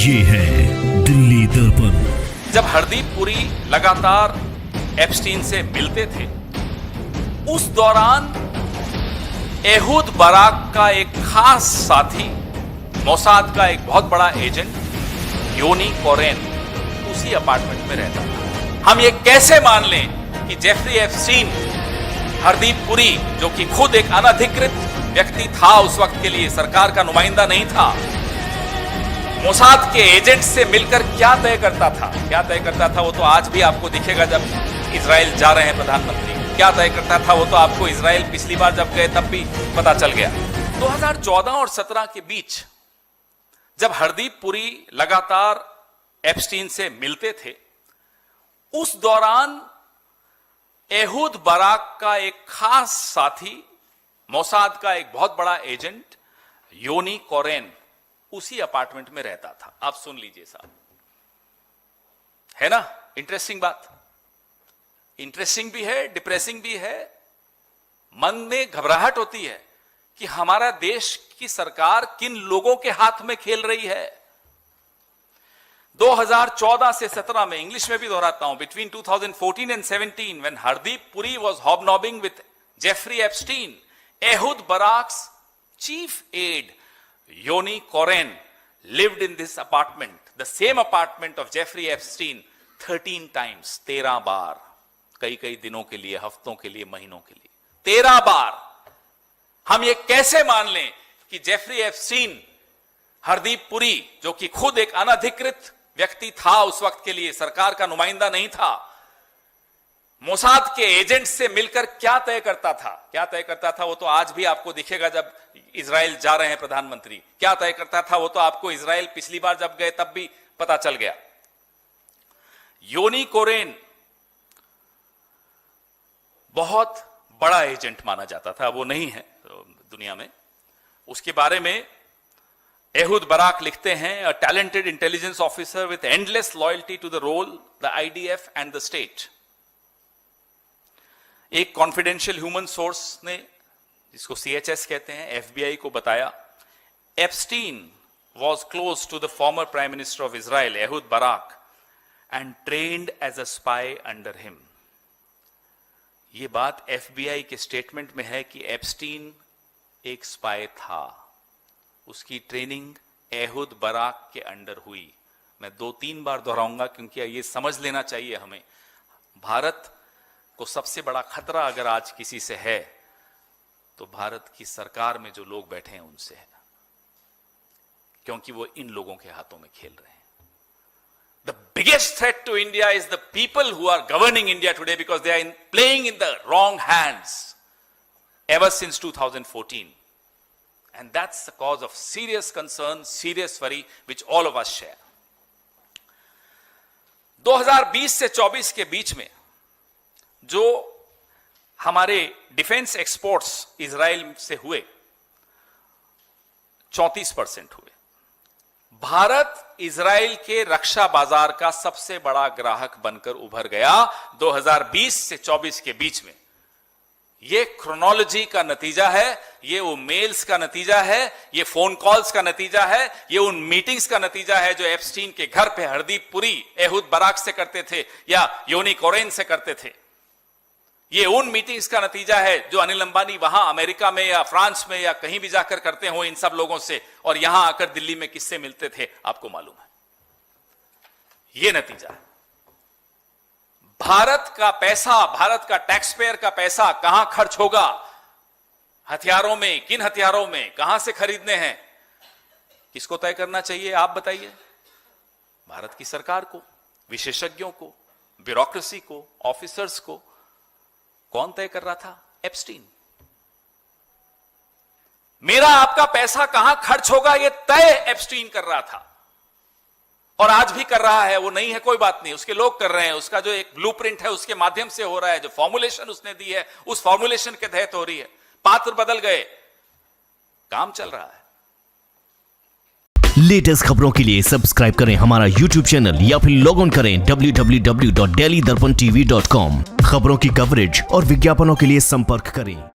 ये है दिल्ली दर्पण। जब हरदीप पुरी लगातार एप्स्टीन से मिलते थे, उस दौरान एहूद बाराक का एक खास साथी, मोसाद का एक बहुत बड़ा एजेंट योनी कोरेन उसी अपार्टमेंट में रहता था। हम ये कैसे मान लें कि जेफरी एप्स्टीन हरदीप पुरी, जो कि खुद एक अनधिकृत व्यक्ति था उस वक्त के लिए, सरकार का नुमाइंदा नहीं था, मोसाद के एजेंट से मिलकर क्या तय करता था वो तो आज भी आपको दिखेगा। जब इजराइल जा रहे हैं प्रधानमंत्री, क्या तय करता था वो तो आपको इजराइल पिछली बार जब गए तब भी पता चल गया। 2014 और 17 के बीच जब हरदीप पुरी लगातार एप्स्टीन से मिलते थे, उस दौरान एहूद बाराक का एक खास साथी, मोसाद का एक बहुत बड़ा एजेंट योनी कोरेन उसी अपार्टमेंट में रहता था। आप सुन लीजिए साहब, है ना इंटरेस्टिंग बात। इंटरेस्टिंग भी है, डिप्रेसिंग भी है। मन में घबराहट होती है कि हमारा देश की सरकार किन लोगों के हाथ में खेल रही है। 2014 से 17 में, इंग्लिश में भी दोहराता हूं, between 2014 and 17 when Hardeep Puri was hobnobbing with Jeffrey Epstein, Ehud Barak's chief aide Yoni Koren lived in this apartment, the same apartment of Jeffrey Epstein, 13 times, 13 बार, कई दिनों के लिए, हफ्तों के लिए, महीनों के लिए, 13 बार। हम ये कैसे मान लें कि जेफरी एप्स्टीन हरदीप पुरी, जो कि खुद एक अनधिकृत व्यक्ति था उस वक्त के लिए, सरकार का नुमाइंदा नहीं था, मोसाद के एजेंट से मिलकर क्या तय करता था वो तो आज भी आपको दिखेगा। जब इजराइल जा रहे हैं प्रधानमंत्री, क्या तय करता था वो तो आपको इजराइल पिछली बार जब गए तब भी पता चल गया। योनी कोरेन बहुत बड़ा एजेंट माना जाता था, वो नहीं है दुनिया में। उसके बारे में एहूद बाराक लिखते हैं, a talented intelligence officer with endless loyalty to the role, the IDF and the state. एक कॉन्फिडेंशियल ह्यूमन सोर्स ने, जिसको सीएचएस कहते हैं, एफबीआई को बताया, Epstein was close to the former prime minister of Israel Ehud Barak and trained as a spy under him. यह बात FBI के स्टेटमेंट में है कि एप्स्टीन एक स्पाई था, उसकी ट्रेनिंग एहूद बाराक के अंडर हुई। मैं 2-3 बार दोहराऊंगा क्योंकि ये समझ लेना चाहिए हमें। भारत को सबसे बड़ा खतरा अगर आज किसी से है तो भारत की सरकार में जो लोग बैठे हैं उनसे है, क्योंकि वो इन लोगों के हाथों में खेल रहे हैं। The biggest threat to India is the people who are governing India today, because they are playing in the wrong hands ever since 2014, and that's the cause of serious concern, serious worry, which all of us share. 2020 से 24 के बीच में जो हमारे defence exports Israel से हुए, 34% हुए। Bharat Israel के रक्षा बाजार का सबसे बड़ा ग्राहक बनकर उभर गया 2020 से 24 के बीच में। यह क्रोनोलॉजी का नतीजा है, ये वो मेल्स का नतीजा है, ये फोन कॉल्स का नतीजा है, ये उन मीटिंग्स का नतीजा है जो एप्स्टीन के घर पे हरदीप पुरी एहूद बाराक से करते थे या योनी कोरेन से करते थे। ये उन मीटिंग्स का नतीजा है जो अनिल अंबानी वहां अमेरिका में या फ्रांस में या कहीं भी जाकर करते हो इन सब लोगों से, और यहां आकर दिल्ली में किससे मिलते थे आपको मालूम है। यह नतीजा है। भारत का पैसा, भारत का टैक्स पेयर का पैसा कहां खर्च होगा, हथियारों में, किन हथियारों में, कहां से खरीदने हैं, किसको तय करना चाहिए आप बताइए। भारत की सरकार को, विशेषज्ञों को, ब्यूरोक्रेसी को, ऑफिसर्स को। कौन तय कर रहा था? एप्स्टीन। मेरा आपका पैसा कहां खर्च होगा यह तय एप्स्टीन कर रहा था, और आज भी कर रहा है। वो नहीं है कोई बात नहीं, उसके लोग कर रहे हैं, उसका जो एक ब्लूप्रिंट है उसके माध्यम से हो रहा है, जो फॉर्मुलेशन उसने दी है उस फॉर्मुलेशन के तहत हो रही है। पात्र बदल गए, काम चल रहा है। लेटेस्ट खबरों के लिए सब्सक्राइब करें हमारा YouTube चैनल या फिर लॉग ऑन करें www.delhidarpantv.com। खबरों की कवरेज और विज्ञापनों के लिए संपर्क करें।